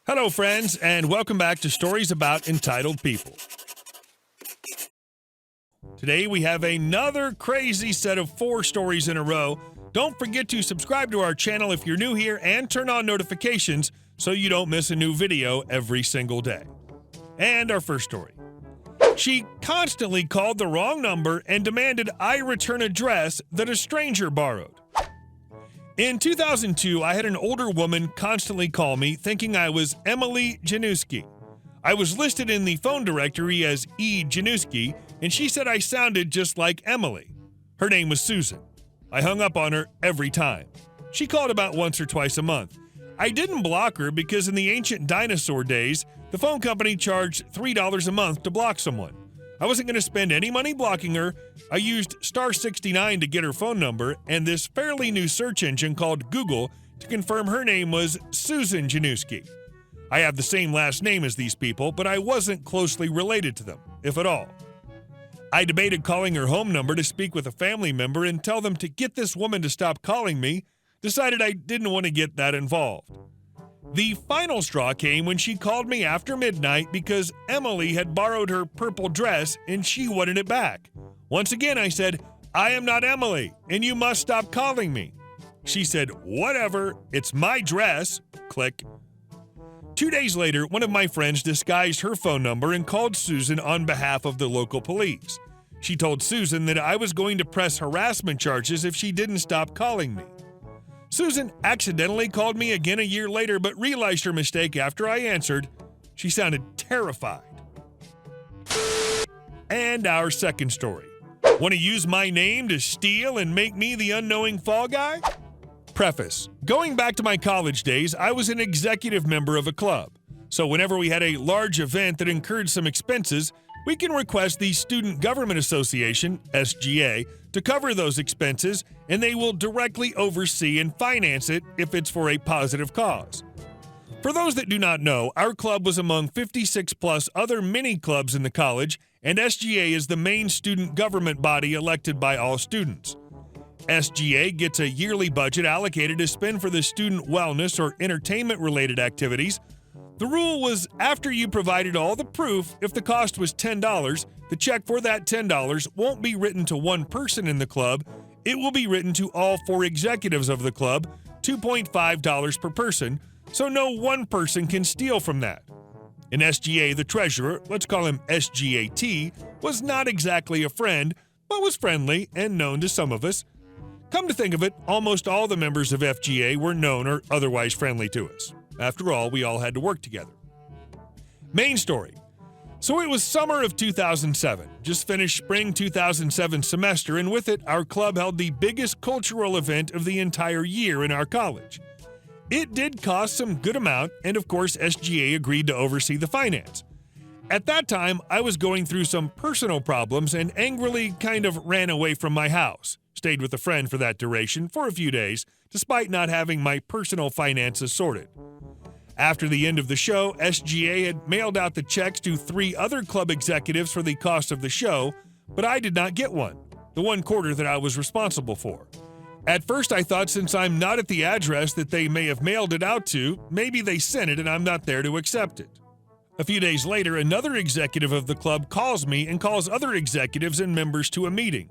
Hello, friends, and welcome back to Stories About Entitled People. Today we have another crazy set of 4 stories in a row. Don't forget to subscribe to our channel if you're new here and turn on notifications so you don't miss a new video every single day. And our first story. She constantly called the wrong number and demanded I return a dress that a stranger borrowed. In 2002, I had an older woman constantly call me thinking I was Emily Januski. I was listed in the phone directory as E. Januski, and she said I sounded just like Emily. Her name was Susan. I hung up on her every time. She called about once or twice a month. I didn't block her because in the ancient dinosaur days, the phone company charged $3 a month to block someone. I wasn't going to spend any money blocking her. I used *69 to get her phone number and this fairly new search engine called Google to confirm her name was Susan Januski. I have the same last name as these people, but I wasn't closely related to them, if at all. I debated calling her home number to speak with a family member and tell them to get this woman to stop calling me, decided I didn't want to get that involved. The final straw came when she called me after midnight because Emily had borrowed her purple dress and she wanted it back. Once again, I said, I am not Emily, and you must stop calling me. She said, whatever, it's my dress. Click. 2 days later, one of my friends disguised her phone number and called Susan on behalf of the local police. She told Susan that I was going to press harassment charges if she didn't stop calling me. Susan accidentally called me again a year later but realized her mistake after I answered. She sounded terrified. And our second story. Want to use my name to steal and make me the unknowing fall guy? Preface. Going back to my college days, I was an executive member of a club. So whenever we had a large event that incurred some expenses, we can request the Student Government Association, SGA, to cover those expenses, and they will directly oversee and finance it if it's for a positive cause. For those that do not know, our club was among 56 plus other mini clubs in the college, and SGA is the main student government body elected by all students. SGA gets a yearly budget allocated to spend for the student wellness or entertainment-related activities. The rule was after you provided all the proof, if the cost was $10, the check for that $10 won't be written to one person in the club. It will be written to all 4 executives of the club, $2.5 per person, so no one person can steal from that. In SGA, the treasurer, let's call him SGAT, was not exactly a friend, but was friendly and known to some of us. Come to think of it, almost all the members of FGA were known or otherwise friendly to us. After all, we all had to work together. Main story. So it was summer of 2007, just finished spring 2007 semester, and with it, our club held the biggest cultural event of the entire year in our college. It did cost some good amount, and of course, SGA agreed to oversee the finance. At that time, I was going through some personal problems and angrily kind of ran away from my house. Stayed with a friend for that duration for a few days, despite not having my personal finances sorted. After the end of the show, SGA had mailed out the checks to 3 other club executives for the cost of the show, but I did not get one, the one quarter that I was responsible for. At first, I thought since I'm not at the address that they may have mailed it out to, maybe they sent it and I'm not there to accept it. A few days later, another executive of the club calls me and calls other executives and members to a meeting.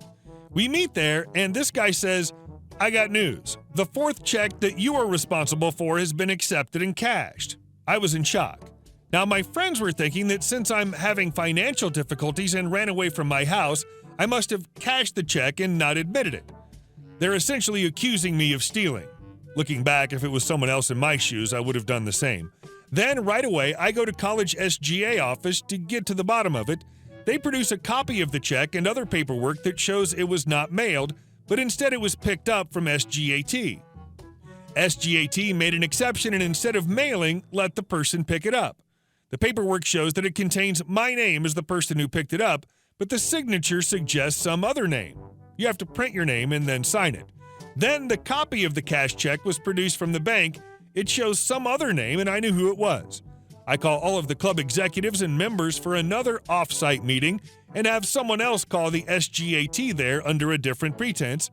We meet there, and this guy says, I got news. The 4th check that you are responsible for has been accepted and cashed. I was in shock. Now, my friends were thinking that since I'm having financial difficulties and ran away from my house, I must have cashed the check and not admitted it. They're essentially accusing me of stealing. Looking back, if it was someone else in my shoes, I would have done the same. Then, right away, I go to college SGA office to get to the bottom of it. They produce a copy of the check and other paperwork that shows it was not mailed, but instead it was picked up from SGAT. SGAT made an exception and instead of mailing, let the person pick it up. The paperwork shows that it contains my name as the person who picked it up, but the signature suggests some other name. You have to print your name and then sign it. Then the copy of the cash check was produced from the bank. It shows some other name and I knew who it was. I call all of the club executives and members for another off-site meeting and have someone else call the SGAT there under a different pretense.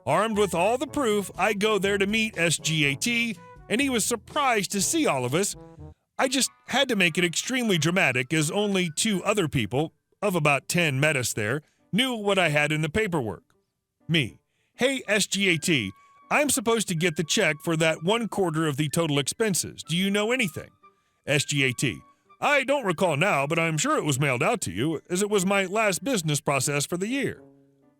Armed with all the proof, I go there to meet SGAT, and he was surprised to see all of us. I just had to make it extremely dramatic as only 2 other people, of about 10 met us there, knew what I had in the paperwork. Me. Hey, SGAT, I'm supposed to get the check for that 1/4 of the total expenses. Do you know anything? SGAT. I don't recall now, but I'm sure it was mailed out to you, as it was my last business process for the year.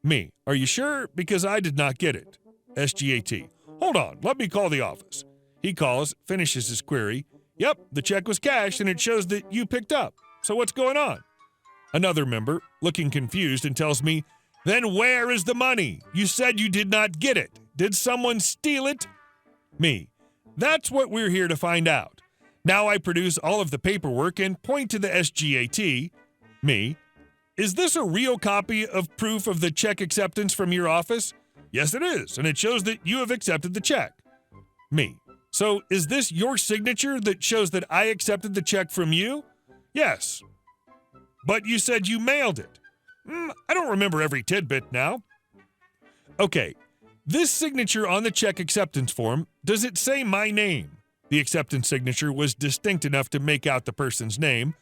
Me. Are you sure? Because I did not get it. SGAT. Hold on, let me call the office. He calls, finishes his query. Yep, the check was cashed and it shows that you picked up. So what's going on? Another member, looking confused, and tells me, then where is the money? You said you did not get it. Did someone steal it? Me. That's what we're here to find out. Now I produce all of the paperwork and point to the SGAT. Me. Is this a real copy of proof of the check acceptance from your office? Yes, it is, and it shows that you have accepted the check. Me. So is this your signature that shows that I accepted the check from you? Yes. But you said you mailed it. I don't remember every tidbit now. Okay, this signature on the check acceptance form, does it say my name? The acceptance signature was distinct enough to make out the person's name.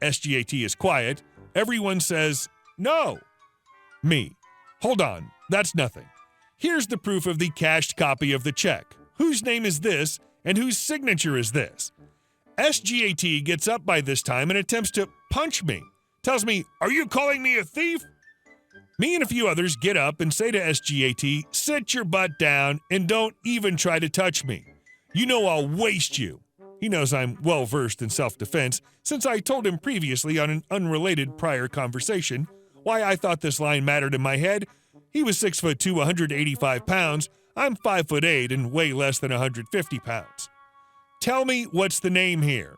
SGAT is quiet. Everyone says, no. Me. Hold on, that's nothing. Here's the proof of the cashed copy of the check. Whose name is this, and whose signature is this? SGAT gets up by this time and attempts to punch me. Tells me, are you calling me a thief? Me and a few others get up and say to SGAT, sit your butt down and don't even try to touch me. You know I'll waste you. He knows I'm well-versed in self-defense, since I told him previously on an unrelated prior conversation why I thought this line mattered in my head. He was 6'2", 185 pounds. I'm 5'8" and weigh less than 150 pounds. Tell me what's the name here.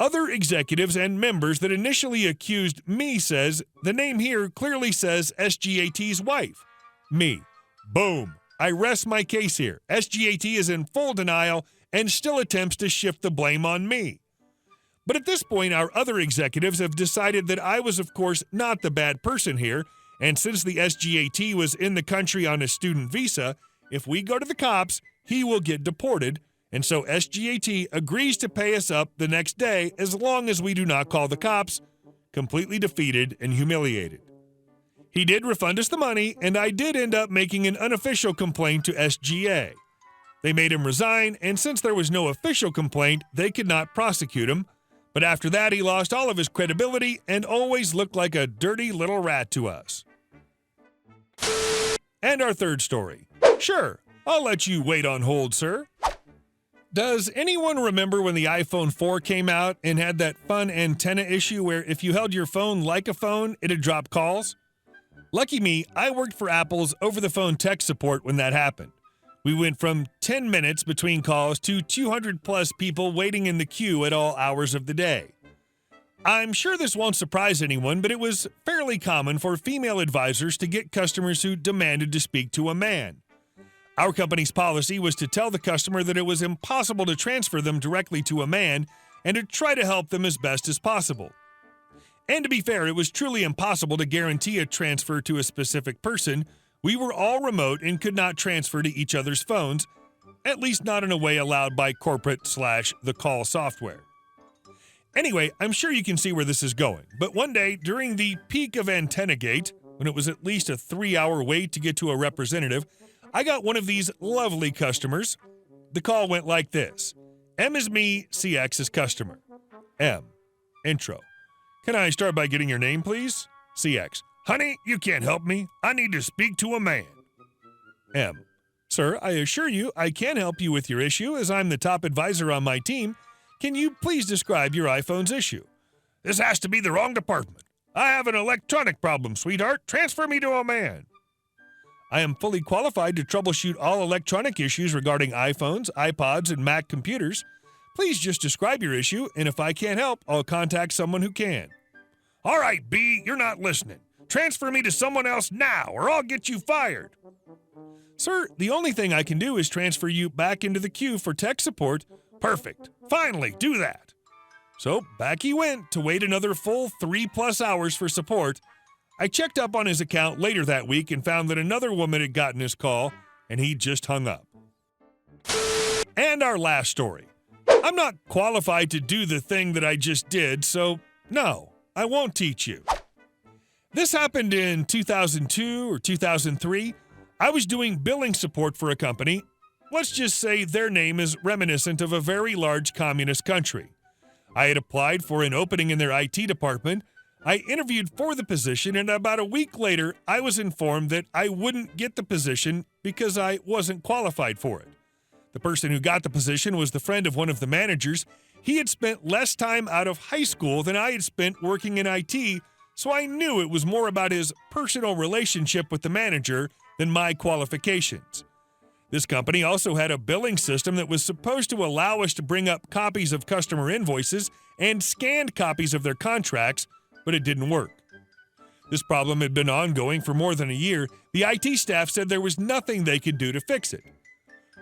Other executives and members that initially accused me says the name here clearly says SGAT's wife. Me. Boom. I rest my case here. SGAT is in full denial and still attempts to shift the blame on me. But at this point, our other executives have decided that I was, of course, not the bad person here, and since the SGAT was in the country on a student visa, if we go to the cops, he will get deported, and so SGAT agrees to pay us up the next day as long as we do not call the cops, completely defeated and humiliated. He did refund us the money, and I did end up making an unofficial complaint to SGA. They made him resign, and since there was no official complaint, they could not prosecute him. But after that, he lost all of his credibility and always looked like a dirty little rat to us. And our third story. Sure, I'll let you wait on hold, sir. Does anyone remember when the iPhone 4 came out and had that fun antenna issue where if you held your phone like a phone, it'd drop calls? Lucky me, I worked for Apple's over-the-phone tech support when that happened. We went from 10 minutes between calls to 200-plus people waiting in the queue at all hours of the day. I'm sure this won't surprise anyone, but it was fairly common for female advisors to get customers who demanded to speak to a man. Our company's policy was to tell the customer that it was impossible to transfer them directly to a man and to try to help them as best as possible. And to be fair, it was truly impossible to guarantee a transfer to a specific person. We were all remote and could not transfer to each other's phones, at least not in a way allowed by corporate/the call software. Anyway, I'm sure you can see where this is going, but one day during the peak of AntennaGate, when it was at least a 3-hour wait to get to a representative, I got one of these lovely customers. The call went like this. M is me, CX is customer. M. Intro. Can I start by getting your name, please? CX. Honey, you can't help me. I need to speak to a man. M. Sir, I assure you I can help you with your issue as I'm the top advisor on my team. Can you please describe your iPhone's issue? This has to be the wrong department. I have an electronic problem, sweetheart. Transfer me to a man. I am fully qualified to troubleshoot all electronic issues regarding iPhones, iPods, and Mac computers. Please just describe your issue, and if I can't help, I'll contact someone who can. All right, B, you're not listening. Transfer me to someone else now, or I'll get you fired. Sir, the only thing I can do is transfer you back into the queue for tech support. Perfect. Finally, do that. So back he went to wait another full 3+ hours for support. I checked up on his account later that week and found that another woman had gotten his call, and he just hung up. And our last story. I'm not qualified to do the thing that I just did, so no, I won't teach you. This happened in 2002 or 2003. I was doing billing support for a company. Let's just say their name is reminiscent of a very large communist country. I had applied for an opening in their IT department. I interviewed for the position, and about a week later, I was informed that I wouldn't get the position because I wasn't qualified for it. The person who got the position was the friend of one of the managers. He had spent less time out of high school than I had spent working in IT, so I knew it was more about his personal relationship with the manager than my qualifications. This company also had a billing system that was supposed to allow us to bring up copies of customer invoices and scanned copies of their contracts, but it didn't work. This problem had been ongoing for more than a year. The IT staff said there was nothing they could do to fix it.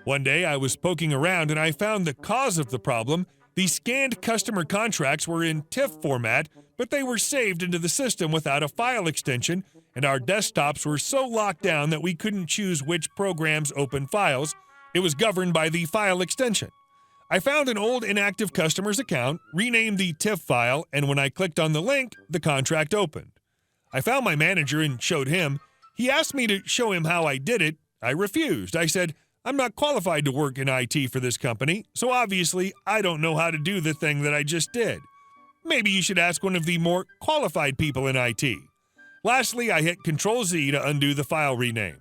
One day I was poking around and I found the cause of the problem. The scanned customer contracts were in TIFF format, but they were saved into the system without a file extension, and our desktops were so locked down that we couldn't choose which programs open files. It was governed by the file extension. I found an old inactive customer's account, renamed the TIFF file, and when I clicked on the link, the contract opened. I found my manager and showed him. He asked me to show him how I did it. I refused. I said, I'm not qualified to work in IT for this company, so obviously I don't know how to do the thing that I just did. Maybe you should ask one of the more qualified people in IT. Lastly, I hit Ctrl-Z to undo the file rename.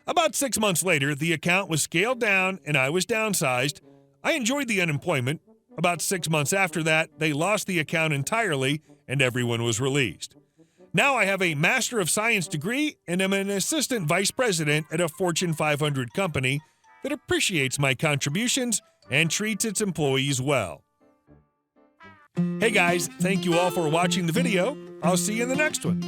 About 6 months later, the account was scaled down and I was downsized. I enjoyed the unemployment. About 6 months after that, they lost the account entirely and everyone was released. Now I have a Master of Science degree and am an assistant vice president at a Fortune 500 company that appreciates my contributions and treats its employees well. Hey guys, thank you all for watching the video. I'll see you in the next one.